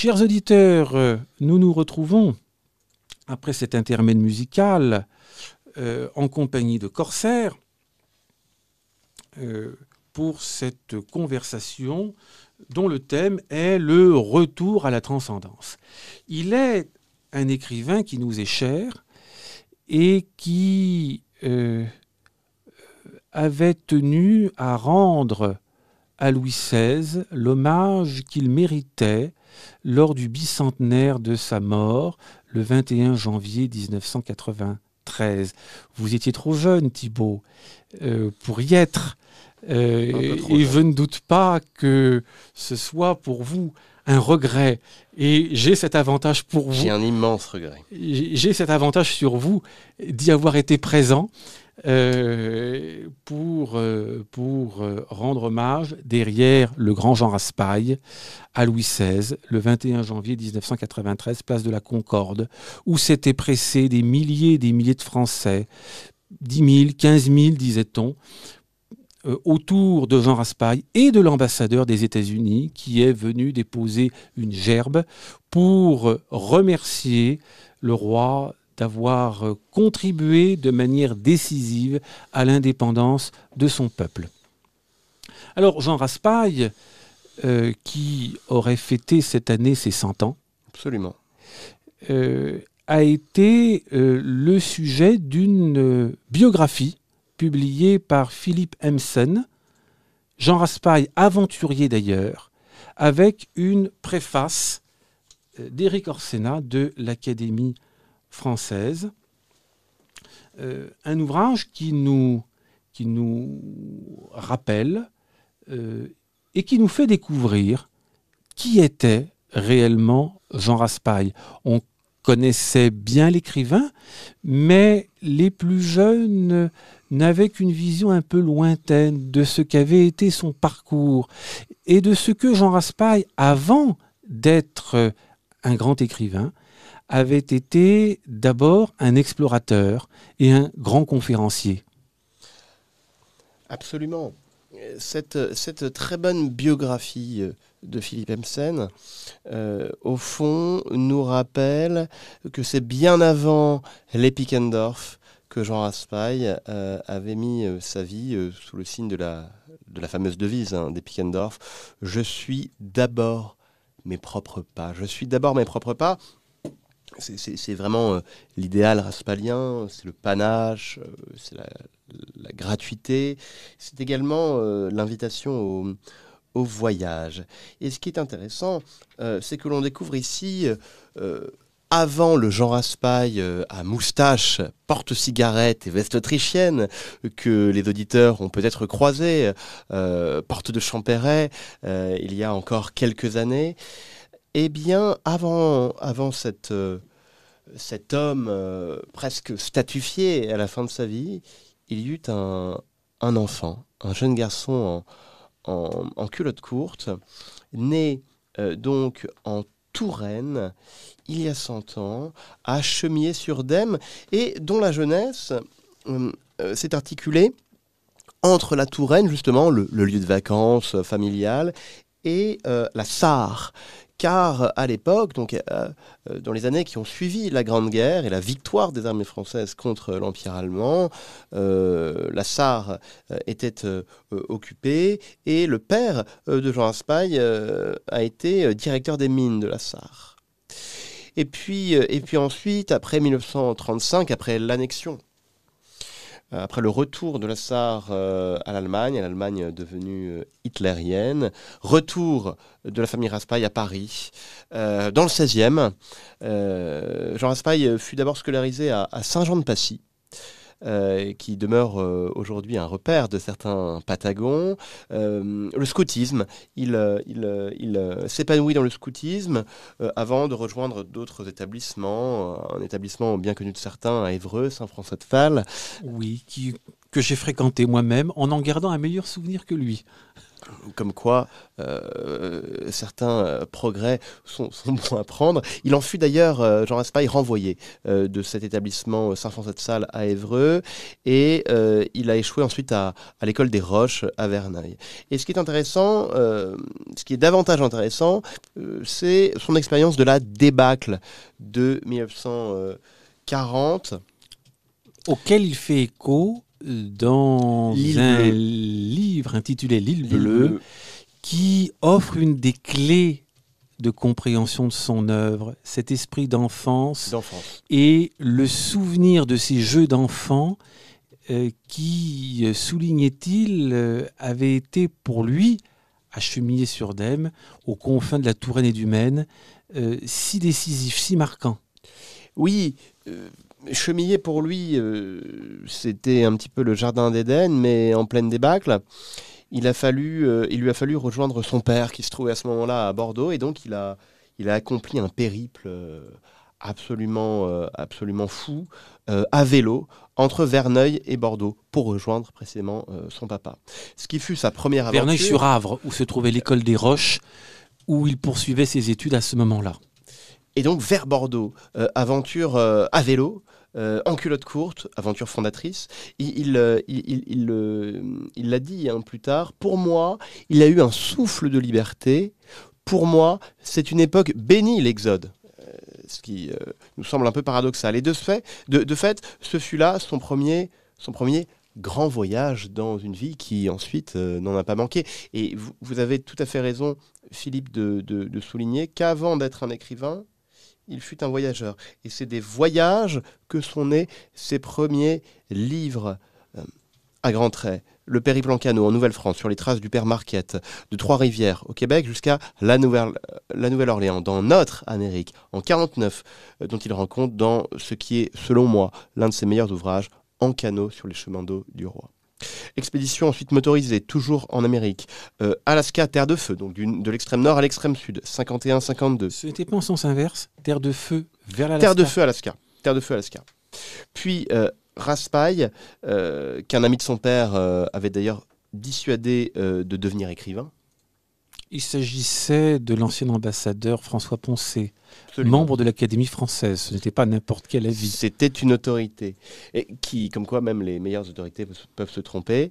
Chers auditeurs, nous nous retrouvons après cet intermède musical en compagnie de Corsair pour cette conversation dont le thème est le retour à la transcendance. Il est un écrivain qui nous est cher et qui avait tenu à rendre à Louis XVI l'hommage qu'il méritait lors du bicentenaire de sa mort, le 21 janvier 1993. Vous étiez trop jeune, Thibaut, pour y être. Et je ne doute pas que ce soit pour vous un regret. Et j'ai cet avantage pour vous. J'ai un immense regret. J'ai cet avantage sur vous d'y avoir été présent pour rendre hommage derrière le grand Jean Raspail à Louis XVI, le 21 janvier 1993, place de la Concorde, où s'étaient pressés des milliers de Français, 10 000, 15 000, disait-on, autour de Jean Raspail et de l'ambassadeur des États-Unis qui est venu déposer une gerbe pour remercier le roi d'avoir contribué de manière décisive à l'indépendance de son peuple. Alors Jean Raspail, qui aurait fêté cette année ses 100 ans, absolument, a été le sujet d'une biographie publié par Philippe Hemsen, Jean Raspail aventurier d'ailleurs, avec une préface d'Éric Orsena de l'Académie française. Un ouvrage qui nous rappelle et qui nous fait découvrir qui était réellement Jean Raspail. On connaissait bien l'écrivain, mais les plus jeunes n'avaient qu'une vision un peu lointaine de ce qu'avait été son parcours et de ce que Jean Raspail, avant d'être un grand écrivain, avait été d'abord un explorateur et un grand conférencier. Absolument. Cette très bonne biographie de Philippe Hemsen, au fond, nous rappelle que c'est bien avant l'Eppikendorf que Jean Raspail avait mis sa vie sous le signe de la fameuse devise d'Eppikendorf. Je suis d'abord mes propres pas. Je suis d'abord mes propres pas. C'est vraiment l'idéal raspalien, c'est le panache, c'est la gratuité. C'est également l'invitation au voyage. Et ce qui est intéressant, c'est que l'on découvre ici, avant le Jean Raspail à moustache, porte-cigarette et veste autrichienne, que les auditeurs ont peut-être croisé, porte de Champéret, il y a encore quelques années, eh bien, avant cet homme presque statufié à la fin de sa vie, il y eut un enfant, un jeune garçon en culotte courte, né donc en Touraine, il y a 100 ans, à Chemillé-sur-Dème, et dont la jeunesse s'est articulée entre la Touraine, justement, le lieu de vacances familial, et la Sarre. Car à l'époque, donc dans les années qui ont suivi la Grande Guerre et la victoire des armées françaises contre l'Empire allemand, la Sarre était occupée et le père de Jean Raspail a été directeur des mines de la Sarre. Et puis ensuite, après 1935, après l'annexion, après le retour de la Sarre à l'Allemagne devenue hitlérienne, retour de la famille Raspail à Paris, dans le 16e. Jean Raspail fut d'abord scolarisé à Saint-Jean-de-Passy, qui demeure aujourd'hui un repère de certains Patagons. Le scoutisme, il s'épanouit dans le scoutisme avant de rejoindre d'autres établissements, un établissement bien connu de certains à Évreux, Saint-François-de-Phal. Oui, que j'ai fréquenté moi-même en gardant un meilleur souvenir que lui. Comme quoi, certains progrès sont bons à prendre. Il en fut d'ailleurs, Jean Raspail, renvoyé de cet établissement Saint-François-de-Sales à Évreux, et il a échoué ensuite à l'école des Roches à Verneuil. Et ce qui est intéressant, ce qui est davantage intéressant, c'est son expérience de la débâcle de 1940. Auquel il fait écho dans un livre intitulé L'île bleue, qui offre une des clés de compréhension de son œuvre, cet esprit d'enfance et le souvenir de ces jeux d'enfants qui, soulignait-il, avait été pour lui, à Chemillé-sur-Dème, aux confins de la Touraine et du Maine, si décisif, si marquant. Oui, Chemillé, pour lui, c'était un petit peu le jardin d'Éden, mais en pleine débâcle. Il lui a fallu rejoindre son père, qui se trouvait à ce moment-là à Bordeaux, et donc il a accompli un périple absolument fou, à vélo, entre Verneuil et Bordeaux, pour rejoindre précisément son papa. Ce qui fut sa première aventure. Verneuil-sur-Avre, où se trouvait l'école des Roches, où il poursuivait ses études à ce moment-là. Et donc vers Bordeaux, aventure à vélo, en culotte courte, aventure fondatrice. Il l'a dit plus tard, pour moi, il a eu un souffle de liberté. Pour moi, c'est une époque bénie, l'Exode. Ce qui nous semble un peu paradoxal. Et de fait, ce fut là son premier grand voyage dans une vie qui ensuite n'en a pas manqué. Et vous avez tout à fait raison, Philippe, de souligner qu'avant d'être un écrivain, il fut un voyageur. Et c'est des voyages que sont nés ses premiers livres à grands traits. Le périple en canot en Nouvelle-France, sur les traces du père Marquette, de Trois-Rivières au Québec jusqu'à la Nouvelle-Orléans, dans notre Amérique, en 1949, dont il rend compte dans ce qui est, selon moi, l'un de ses meilleurs ouvrages, En canot sur les chemins d'eau du roi. Expédition ensuite motorisée, toujours en Amérique. Alaska, terre de feu, donc de l'extrême nord à l'extrême sud, 51-52. Ce n'était pas en sens inverse, terre de feu vers l'Alaska. Terre de feu, Alaska. Puis Raspail, qu'un ami de son père avait d'ailleurs dissuadé de devenir écrivain. Il s'agissait de l'ancien ambassadeur François Poncet, Absolument. membre de l'Académie française. Ce n'était pas n'importe quel avis. C'était une autorité, et qui, comme quoi même les meilleures autorités peuvent se tromper.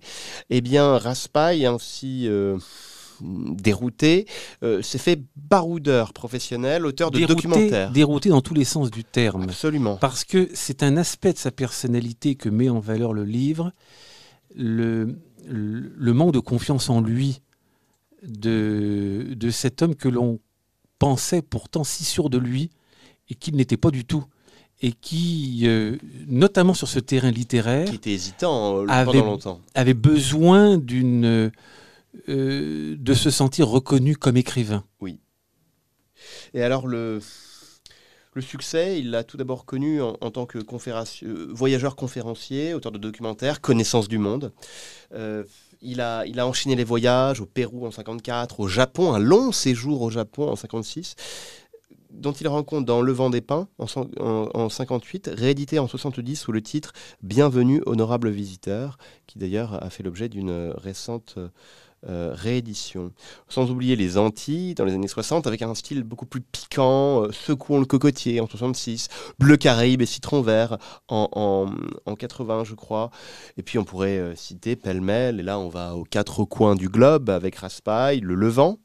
Eh bien, Raspail, ainsi dérouté, s'est fait baroudeur professionnel, auteur de documentaires. Dérouté dans tous les sens du terme. Absolument. Parce que c'est un aspect de sa personnalité que met en valeur le livre, le manque de confiance en lui de cet homme que l'on pensait pourtant si sûr de lui et qu'il n'était pas du tout. Et qui, notamment sur ce terrain littéraire, qui était hésitant pendant longtemps, avait besoin de se sentir reconnu comme écrivain. Oui. Et alors le succès, il l'a tout d'abord connu en tant que voyageur conférencier, auteur de documentaires, connaissance du monde. Il a enchaîné les voyages au Pérou en 1954, au Japon, un long séjour au Japon en 1956, dont il rend compte dans Le Vent des Pins en 1958, réédité en 1970 sous le titre « Bienvenue, honorable visiteur », qui d'ailleurs a fait l'objet d'une récente réédition. Sans oublier les Antilles dans les années 60, avec un style beaucoup plus piquant, Secouons le cocotier en 66, Bleu Caraïbe et Citron vert en 80, je crois. Et puis on pourrait citer pêle-mêle, et là on va aux quatre coins du globe avec Raspail, Le Levant,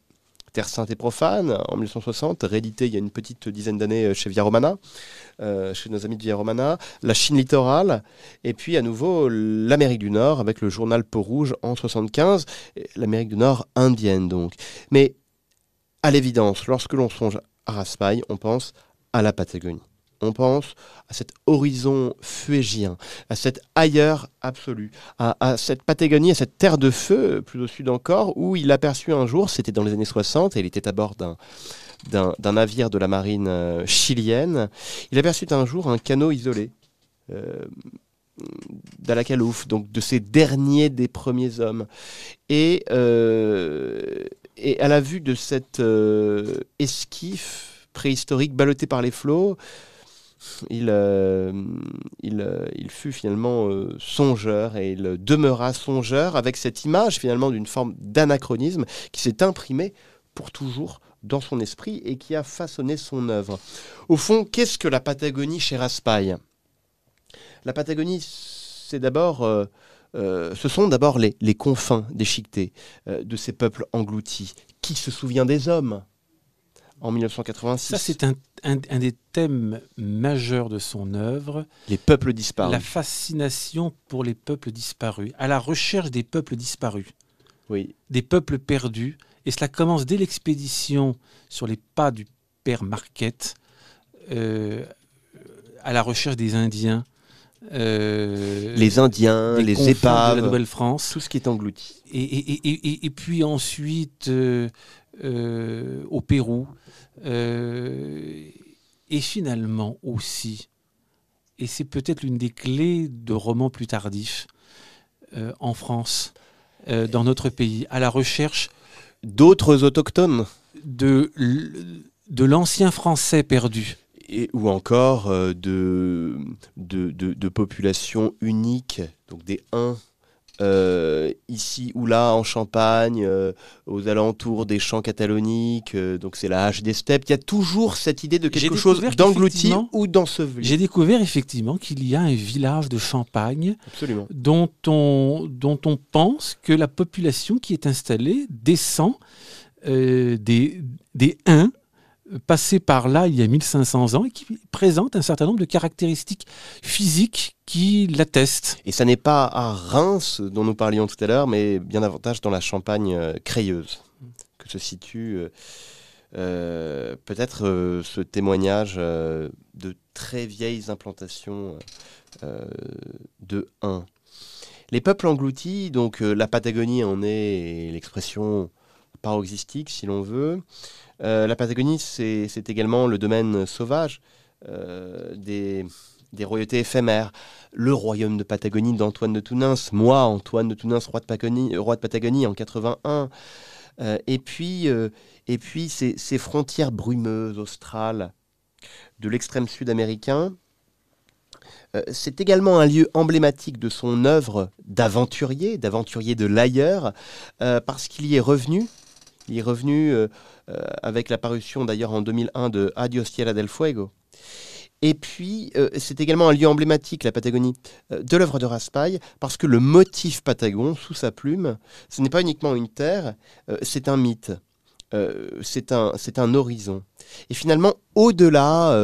Terre sainte et profane en 1960, réédité il y a une petite dizaine d'années chez Via Romana, chez nos amis de Via Romana, La Chine littorale, et puis à nouveau l'Amérique du Nord avec le journal Peau Rouge en 75, l'Amérique du Nord indienne donc. Mais à l'évidence, lorsque l'on songe à Raspail, on pense à la Patagonie. On pense à cet horizon fuégien, à cet ailleurs absolu, à cette Patagonie, à cette terre de feu, plus au sud encore, où il aperçut un jour, c'était dans les années 60, et il était à bord d'un navire de la marine chilienne, il aperçut un jour un canot isolé, d'Alacalouf, donc de ces derniers des premiers hommes. Et à la vue de cette esquif préhistorique ballottée par les flots, il fut finalement songeur, et il demeura songeur avec cette image finalement d'une forme d'anachronisme qui s'est imprimée pour toujours dans son esprit et qui a façonné son œuvre. Au fond, qu'est-ce que la Patagonie chez Raspail ? La Patagonie, ce sont d'abord les confins déchiquetés de ces peuples engloutis. Qui se souvient des hommes en 1986 ? Ça, c'est un des thèmes majeurs de son œuvre. Les peuples disparus. La fascination pour les peuples disparus, à la recherche des peuples disparus, oui. Des peuples perdus. Et cela commence dès l'expédition sur les pas du père Marquette, à la recherche des Indiens. Les Indiens, les épaves, de la Nouvelle-France. Tout ce qui est englouti. Et puis ensuite au Pérou. Et finalement aussi, et c'est peut-être l'une des clés de romans plus tardifs, en France, dans notre pays, à la recherche d'autres autochtones, de l'ancien français perdu. Ou encore de populations uniques, donc des Huns, ici ou là en Champagne, aux alentours des champs cataloniques, donc c'est la hache des steppes. Il y a toujours cette idée de quelque chose d'englouti ou d'enseveli. J'ai découvert effectivement qu'il y a un village de Champagne. Absolument. dont on pense que la population qui est installée descend des Huns passés par là il y a 1500 ans et qui présente un certain nombre de caractéristiques physiques qui l'attestent. Et ça n'est pas à Reims dont nous parlions tout à l'heure, mais bien davantage dans la Champagne crayeuse que se situe peut-être ce témoignage de très vieilles implantations de Huns. Les peuples engloutis, donc la Patagonie en est l'expression paroxystique si l'on veut. La Patagonie, c'est également le domaine sauvage des royautés éphémères. Le royaume de Patagonie d'Antoine de Tounens, moi, Antoine de Tounens, roi de Patagonie en 81. Et puis ces frontières brumeuses, australes, de l'extrême sud américain. C'est également un lieu emblématique de son œuvre d'aventurier de l'ailleurs, parce qu'il y est revenu. Il est revenu avec la parution d'ailleurs en 2001 de Adiós Tierra del Fuego. Et puis, c'est également un lieu emblématique, la Patagonie, de l'œuvre de Raspail, parce que le motif patagon, sous sa plume, ce n'est pas uniquement une terre, c'est un mythe, c'est un horizon. Et finalement, au-delà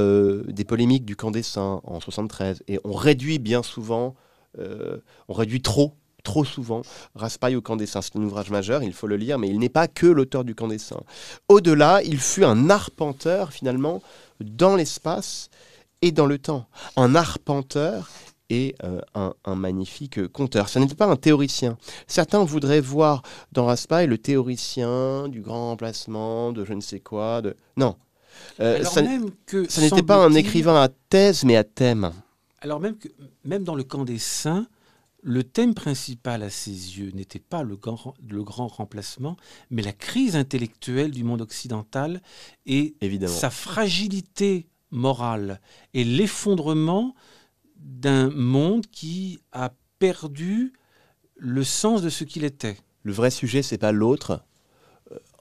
des polémiques du camp des Saints en 73, et on réduit bien souvent, on réduit trop souvent Raspail au camp des Saints. C'est un ouvrage majeur, il faut le lire, mais il n'est pas que l'auteur du camp des Saints. Au-delà, il fut un arpenteur, finalement, dans l'espace et dans le temps. Un arpenteur et un magnifique conteur. Ce n'était pas un théoricien. Certains voudraient voir dans Raspail le théoricien du grand remplacement, de je ne sais quoi. Non. Ça n'était pas un écrivain à thèse, mais à thème. Alors même dans le camp des Saints, le thème principal à ses yeux n'était pas le grand remplacement, mais la crise intellectuelle du monde occidental et sa fragilité morale et l'effondrement d'un monde qui a perdu le sens de ce qu'il était. Le vrai sujet, c'est pas l'autre,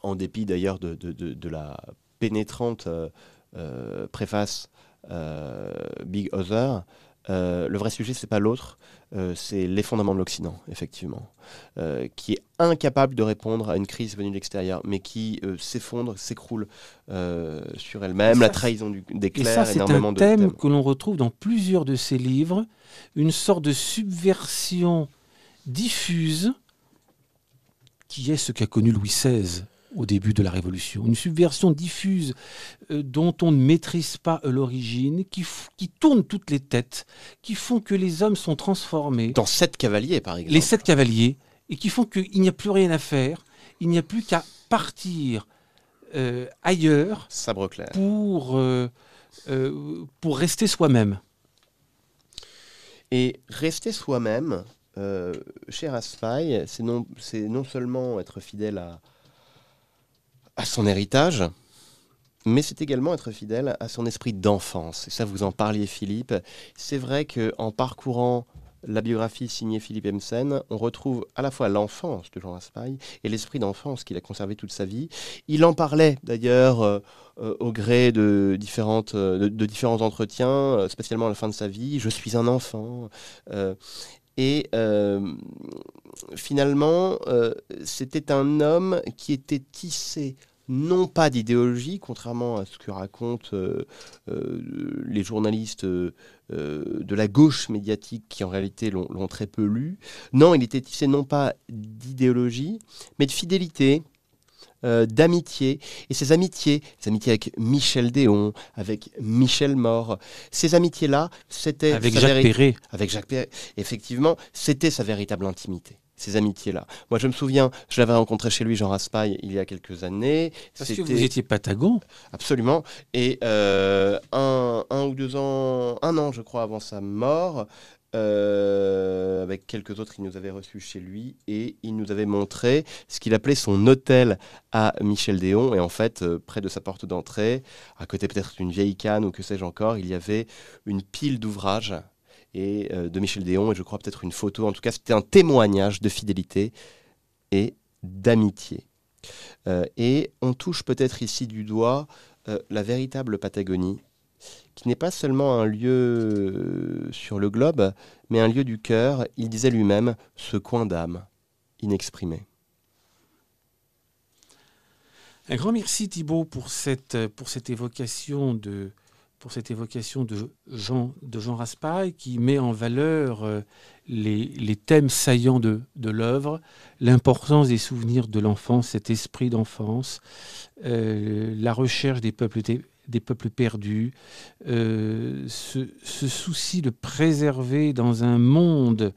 en dépit d'ailleurs de la pénétrante préface Big Other. Le vrai sujet, c'est pas l'autre, c'est l'effondrement de l'Occident, effectivement, qui est incapable de répondre à une crise venue de l'extérieur, mais qui s'effondre, s'écroule sur elle-même, la trahison des clercs, énormément de thèmes. C'est un thème que l'on retrouve dans plusieurs de ses livres, une sorte de subversion diffuse, qui est ce qu'a connu Louis XVI au début de la Révolution. Une subversion diffuse dont on ne maîtrise pas l'origine, qui tourne toutes les têtes, qui font que les hommes sont transformés. Dans 7 cavaliers, par exemple. Les 7 cavaliers, et qui font qu'il n'y a plus rien à faire, il n'y a plus qu'à partir ailleurs Sabre clair. Pour rester soi-même. Et rester soi-même, chez Raspail, c'est non seulement être fidèle à son héritage, mais c'est également être fidèle à son esprit d'enfance. Et ça, vous en parliez, Philippe. C'est vrai qu'en parcourant la biographie signée Philippe Hemsen, on retrouve à la fois l'enfance de Jean Raspail et l'esprit d'enfance qu'il a conservé toute sa vie. Il en parlait d'ailleurs au gré de différents entretiens, spécialement à la fin de sa vie. Je suis un enfant. Et finalement, c'était un homme qui était tissé non pas d'idéologie, contrairement à ce que racontent les journalistes de la gauche médiatique qui en réalité l'ont très peu lu. Non, il était tissé non pas d'idéologie, mais de fidélité, d'amitié. Et ces amitiés avec Michel Déon, avec Michel Mort, ces amitiés-là, c'était... Avec Jacques Perret. Avec Jacques Perret, effectivement, c'était sa véritable intimité. Ces amitiés-là. Moi, je me souviens, je l'avais rencontré chez lui, Jean Raspail, il y a quelques années. Parce que vous étiez Patagon. Absolument. Et un ou 2 ans, 1 an, je crois, avant sa mort, avec quelques autres, il nous avait reçus chez lui et il nous avait montré ce qu'il appelait son hôtel à Michel Déon. Et en fait, près de sa porte d'entrée, à côté peut-être d'une vieille canne ou que sais-je encore, il y avait une pile d'ouvrages et de Michel Déon, et je crois peut-être une photo. En tout cas, c'était un témoignage de fidélité et d'amitié. Et on touche peut-être ici du doigt la véritable Patagonie, qui n'est pas seulement un lieu sur le globe, mais un lieu du cœur. Il disait lui-même, ce coin d'âme inexprimé. Un grand merci Thibaut pour cette évocation de Jean Raspail, qui met en valeur les thèmes saillants de l'œuvre, l'importance des souvenirs de l'enfance, cet esprit d'enfance, la recherche des peuples perdus, ce souci de préserver dans un monde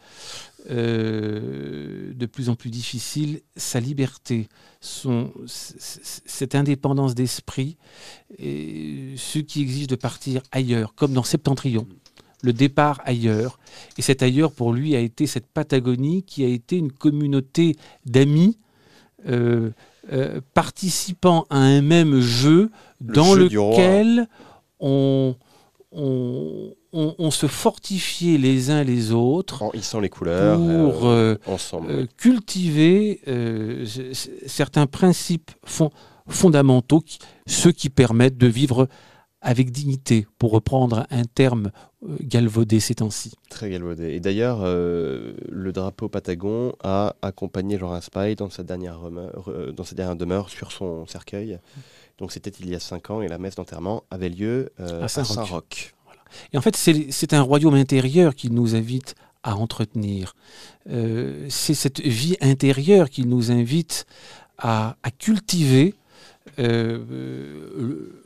de plus en plus difficile sa liberté, cette indépendance d'esprit, et ce qui exige de partir ailleurs, comme dans Septentrion, le départ ailleurs. Et cet ailleurs, pour lui, a été cette Patagonie qui a été une communauté d'amis participant à un même jeu dans lequel on se fortifiait les uns les autres en hissant les couleurs pour ensemble. Cultiver certains principes fondamentaux, ceux qui permettent de vivre avec dignité, pour reprendre un terme galvaudé ces temps-ci. Très galvaudé. Et d'ailleurs, le drapeau Patagon a accompagné Jean Raspail dans sa dernière demeure sur son cercueil. Donc c'était il y a 5 ans et la messe d'enterrement avait lieu à Saint-Roch. Voilà. Et en fait, c'est un royaume intérieur qui nous invite à entretenir. C'est cette vie intérieure qui nous invite à cultiver,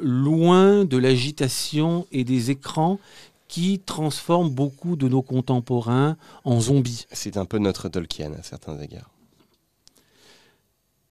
loin de l'agitation et des écrans qui transforment beaucoup de nos contemporains en zombies. C'est un peu notre Tolkien à certains égards.